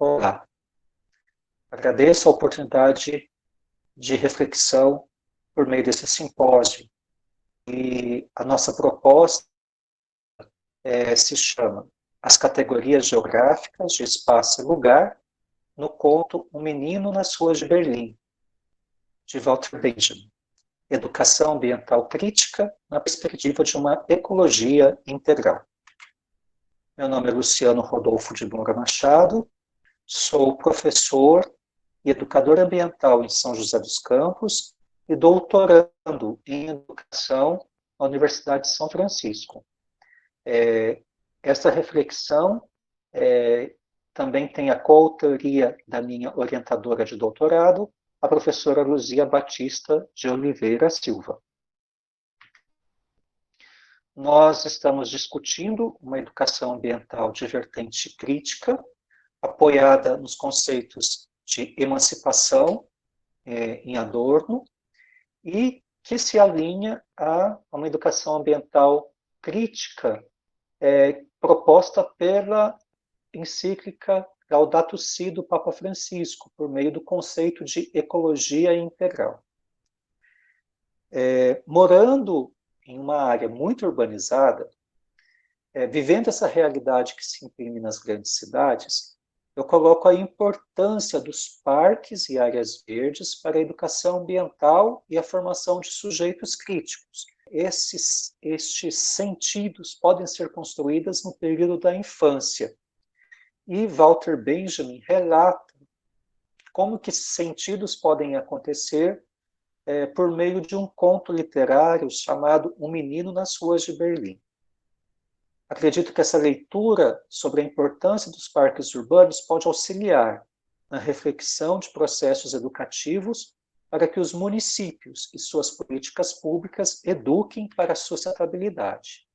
Olá, agradeço a oportunidade de reflexão por meio desse simpósio. E a nossa proposta se chama As Categorias Geográficas de Espaço e Lugar no conto Um Menino nas Ruas de Berlim, de Walter Benjamin. Educação ambiental crítica na perspectiva de uma ecologia integral. Meu nome é Luciano Rodolfo de Moura Machado, sou professor e educador ambiental em São José dos Campos e doutorando em educação na Universidade de São Francisco. Essa reflexão também tem a coautoria da minha orientadora de doutorado, a professora Luzia Batista de Oliveira Silva. Nós estamos discutindo uma educação ambiental de vertente crítica, apoiada nos conceitos de emancipação em Adorno, e que se alinha a uma educação ambiental crítica proposta pela encíclica Laudato Si do Papa Francisco, por meio do conceito de ecologia integral. Morando em uma área muito urbanizada, vivendo essa realidade que se imprime nas grandes cidades, eu coloco a importância dos parques e áreas verdes para a educação ambiental e a formação de sujeitos críticos. Estes sentidos podem ser construídos no período da infância. E Walter Benjamin relata como que esses sentidos podem acontecer por meio de um conto literário chamado Um Menino nas Ruas de Berlim. Acredito que essa leitura sobre a importância dos parques urbanos pode auxiliar na reflexão de processos educativos para que os municípios e suas políticas públicas eduquem para a sustentabilidade.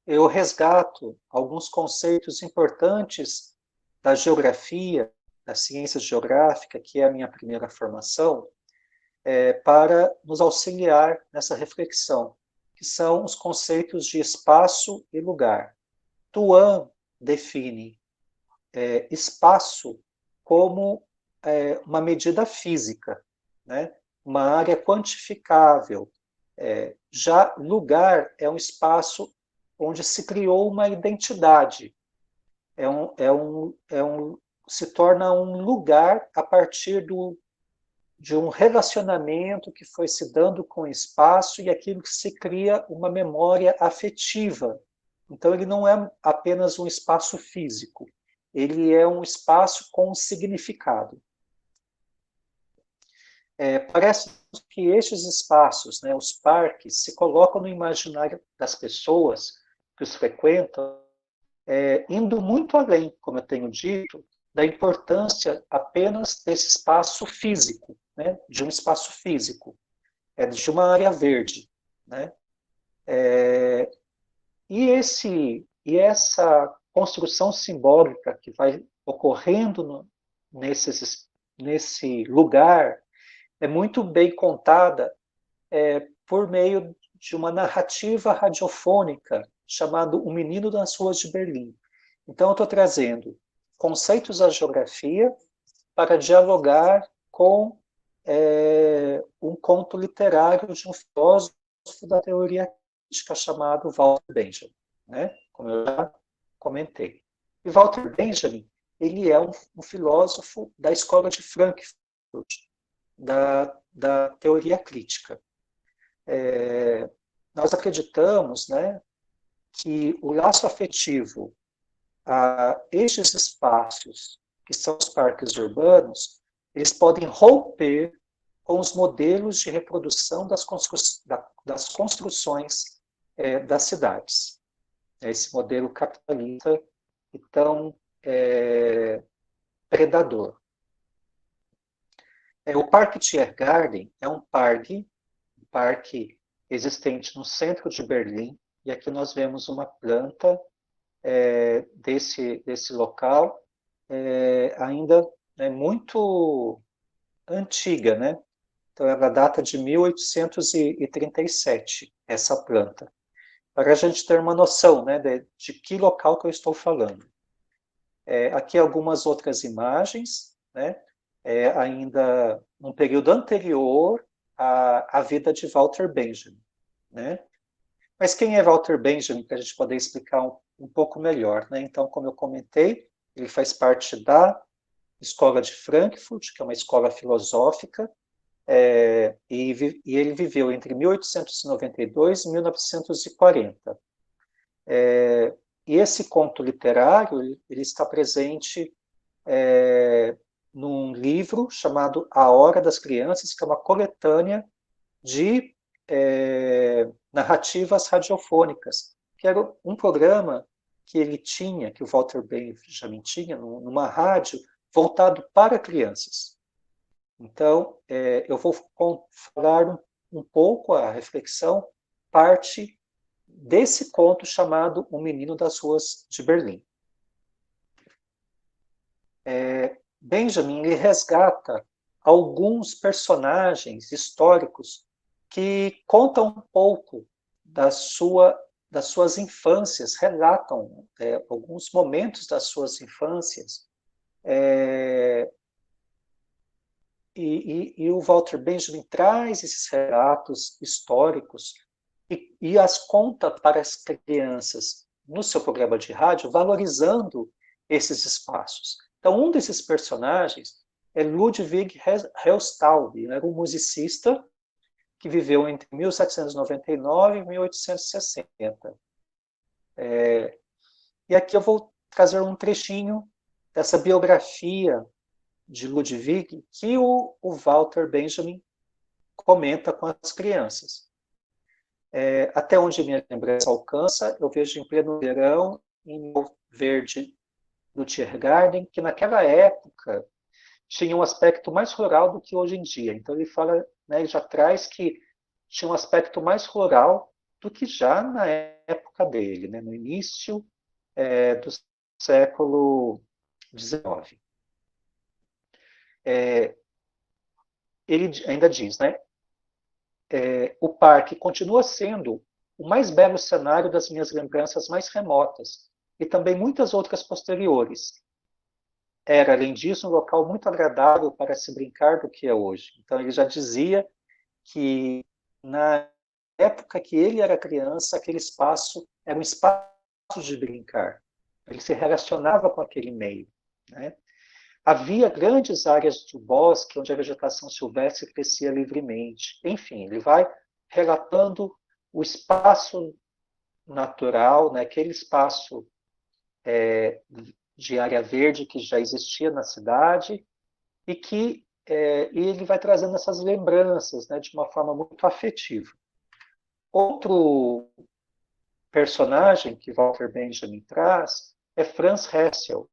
Eu resgato alguns conceitos importantes da geografia, da ciência geográfica, que é a minha primeira formação, para nos auxiliar nessa reflexão, que são os conceitos de espaço e lugar. Tuan define espaço como uma medida física, né? Uma área quantificável. Já lugar é um espaço onde se criou uma identidade. Se torna um lugar a partir de um relacionamento que foi se dando com o espaço e aquilo que se cria uma memória afetiva. Então, ele não é apenas um espaço físico, ele é um espaço com significado. Parece que estes espaços, né, os parques, se colocam no imaginário das pessoas que os frequentam, indo muito além, como eu tenho dito, da importância apenas desse espaço físico, né, de um espaço físico, de uma área verde, né? E essa construção simbólica que vai ocorrendo nesse lugar é muito bem contada por meio de uma narrativa radiofônica chamada O Menino nas Ruas de Berlim. Então, eu estou trazendo conceitos da geografia para dialogar com um conto literário de um filósofo da teoria crítica chamado Walter Benjamin, né? Como eu já comentei. E Walter Benjamin, ele é um filósofo da escola de Frankfurt, da teoria crítica. Nós acreditamos, né, que o laço afetivo a estes espaços, que são os parques urbanos, eles podem romper com os modelos de reprodução das construções das cidades. Esse modelo capitalista e tão predador. O Parque Tiergarten é um parque existente no centro de Berlim, e aqui nós vemos uma planta desse local, ainda muito antiga, né? Então, ela data de 1837, essa planta. Para a gente ter uma noção, né, de que local que eu estou falando. Aqui algumas outras imagens, né? Ainda num período anterior à vida de Walter Benjamin, né? Mas quem é Walter Benjamin, para a gente poder explicar um pouco melhor, né? Então, como eu comentei, ele faz parte da Escola de Frankfurt, que é uma escola filosófica, e ele viveu entre 1892 e 1940. E esse conto literário, ele está presente num livro chamado A Hora das Crianças, que é uma coletânea de narrativas radiofônicas, que era um programa que ele tinha, que o Walter Benjamin tinha, numa rádio, voltado para crianças. Então, eu vou falar um pouco, a reflexão parte desse conto chamado O Menino das Ruas de Berlim. Benjamin ele resgata alguns personagens históricos que contam um pouco das suas infâncias, relatam alguns momentos das suas infâncias. E o Walter Benjamin traz esses relatos históricos e as conta para as crianças no seu programa de rádio, valorizando esses espaços. Então, um desses personagens é Ludwig Hellstaub, era um musicista que viveu entre 1799 e 1860. E aqui eu vou trazer um trechinho dessa biografia de Ludwig que o Walter Benjamin comenta com as crianças. Até onde minha lembrança alcança, eu vejo em pleno verão, em Verde do Tiergarten, que naquela época tinha um aspecto mais rural do que hoje em dia. Então ele fala, né, ele já traz que tinha um aspecto mais rural do que já na época dele, né, no início do século XIX. Ele ainda diz, né, o parque continua sendo o mais belo cenário das minhas lembranças mais remotas e também muitas outras posteriores. Era, além disso, um local muito agradável para se brincar do que é hoje. Então, ele já dizia que, na época que ele era criança, aquele espaço era um espaço de brincar. Ele se relacionava com aquele meio, né? Havia grandes áreas de bosque onde a vegetação silvestre crescia livremente. Enfim, ele vai relatando o espaço natural, né, aquele espaço de área verde que já existia na cidade e que e ele vai trazendo essas lembranças, né, de uma forma muito afetiva. Outro personagem que Walter Benjamin traz é Franz Hessel,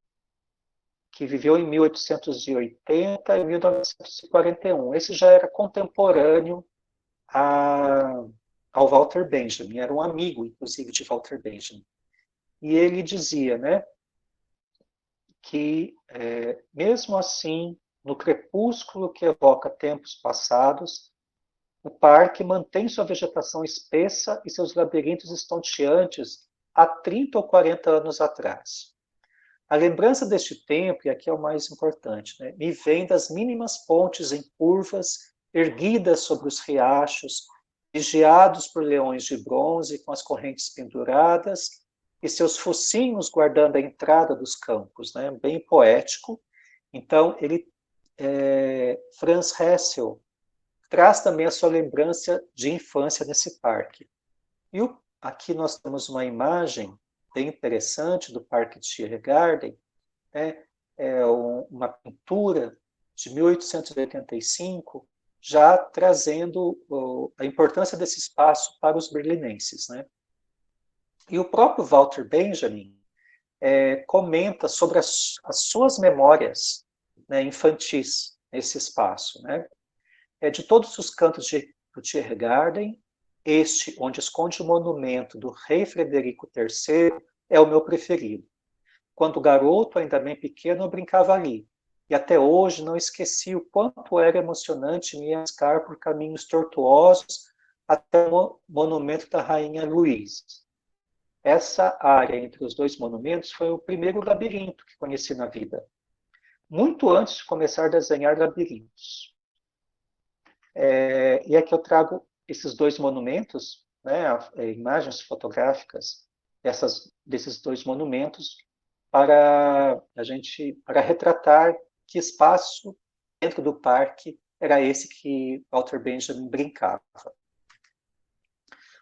que viveu em 1880 e 1941. Esse já era contemporâneo ao Walter Benjamin, era um amigo, inclusive, de Walter Benjamin. E ele dizia, né, que, mesmo assim, no crepúsculo que evoca tempos passados, o parque mantém sua vegetação espessa e seus labirintos estonteantes há 30 ou 40 anos atrás. A lembrança deste tempo, e aqui é o mais importante, né, me vem das mínimas pontes em curvas, erguidas sobre os riachos, vigiados por leões de bronze com as correntes penduradas e seus focinhos guardando a entrada dos campos, né, bem poético. Então, Franz Hessel traz também a sua lembrança de infância nesse parque. E aqui nós temos uma imagem bem interessante do Parque Tiergarten, né? Uma pintura de 1885, já trazendo a importância desse espaço para os berlinenses, né? E o próprio Walter Benjamin comenta sobre as suas memórias, né, infantis nesse espaço, né? De todos os cantos do Tiergarten, este, onde esconde o monumento do rei Frederico III, é o meu preferido. Quando garoto, ainda bem pequeno, eu brincava ali. E até hoje não esqueci o quanto era emocionante me arriscar por caminhos tortuosos até o monumento da Rainha Luísa. essa área entre os dois monumentos foi o primeiro labirinto que conheci na vida, muito antes de começar a desenhar labirintos. E aqui eu trago esses dois monumentos, né, imagens fotográficas desses dois monumentos para retratar que espaço dentro do parque era esse que Walter Benjamin brincava.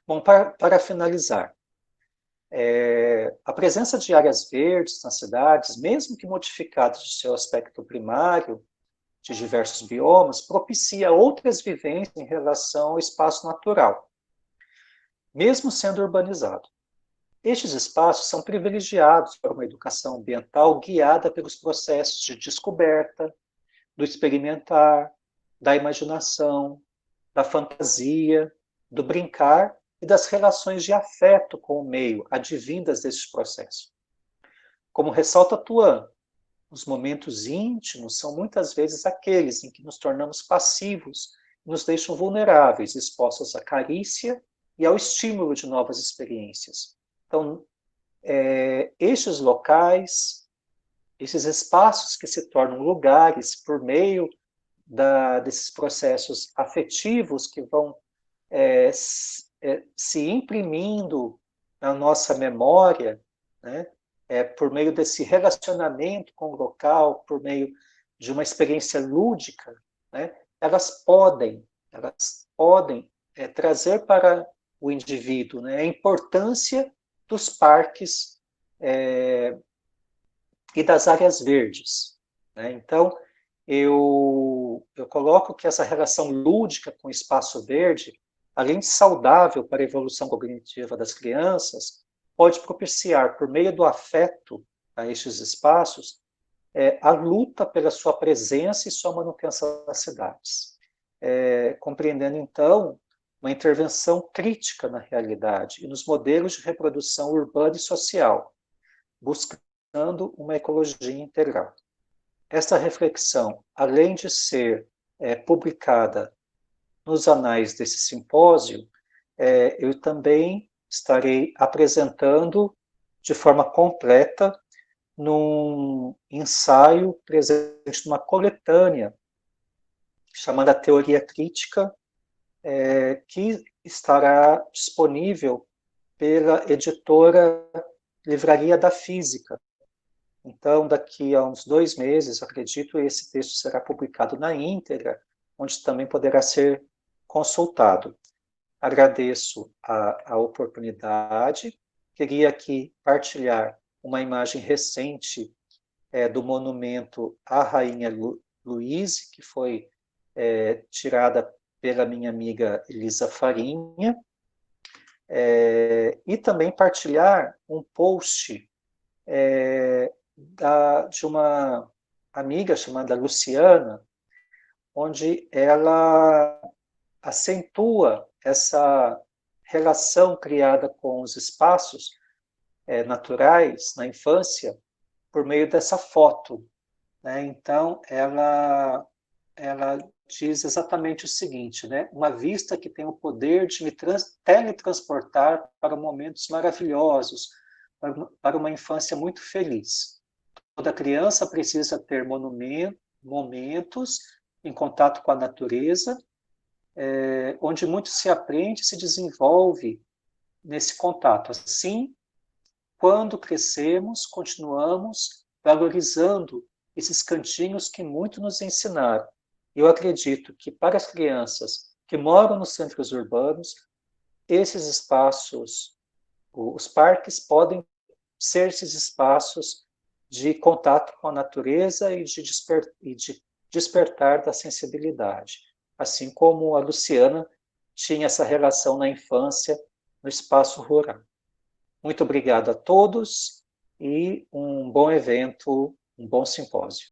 Bom, para finalizar, a presença de áreas verdes nas cidades, mesmo que modificadas de seu aspecto primário, de diversos biomas, propicia outras vivências em relação ao espaço natural, mesmo sendo urbanizado. Estes espaços são privilegiados para uma educação ambiental guiada pelos processos de descoberta, do experimentar, da imaginação, da fantasia, do brincar e das relações de afeto com o meio, advindas desses processos. Como ressalta Tuan, os momentos íntimos são muitas vezes aqueles em que nos tornamos passivos e nos deixam vulneráveis, expostos à carícia e ao estímulo de novas experiências. Então, estes locais, esses espaços que se tornam lugares por meio desses processos afetivos que vão se imprimindo na nossa memória, né? Por meio desse relacionamento com o local, por meio de uma experiência lúdica, né? elas podem trazer para o indivíduo, né, a importância dos parques e das áreas verdes. Né? Então, eu coloco que essa relação lúdica com o espaço verde, além de saudável para a evolução cognitiva das crianças, pode propiciar, por meio do afeto a estes espaços, a luta pela sua presença e sua manutenção nas cidades. Compreendendo, então, uma intervenção crítica na realidade e nos modelos de reprodução urbana e social, buscando uma ecologia integral. Esta reflexão, além de ser publicada nos anais desse simpósio, eu também estarei apresentando de forma completa num ensaio presente numa coletânea chamada Teoria Crítica, que estará disponível pela editora Livraria da Física. Então, daqui a uns 2 meses, acredito, esse texto será publicado na íntegra, onde também poderá ser consultado. Agradeço a oportunidade. Queria aqui partilhar uma imagem recente do monumento à Rainha Luíse, que foi tirada pela minha amiga Elisa Farinha, e também partilhar um post de uma amiga chamada Luciana, onde ela acentua essa relação criada com os espaços naturais na infância por meio dessa foto. Né? Então, ela diz exatamente o seguinte, né? Uma vista que tem o poder de me teletransportar para momentos maravilhosos, para uma infância muito feliz. Toda criança precisa ter momentos em contato com a natureza, onde muito se aprende e se desenvolve nesse contato. Assim, quando crescemos, continuamos valorizando esses cantinhos que muito nos ensinaram. Eu acredito que para as crianças que moram nos centros urbanos, esses espaços, os parques, podem ser esses espaços de contato com a natureza e de despertar da sensibilidade. Assim como a Luciana tinha essa relação na infância no espaço rural. Muito obrigado a todos e um bom evento, um bom simpósio.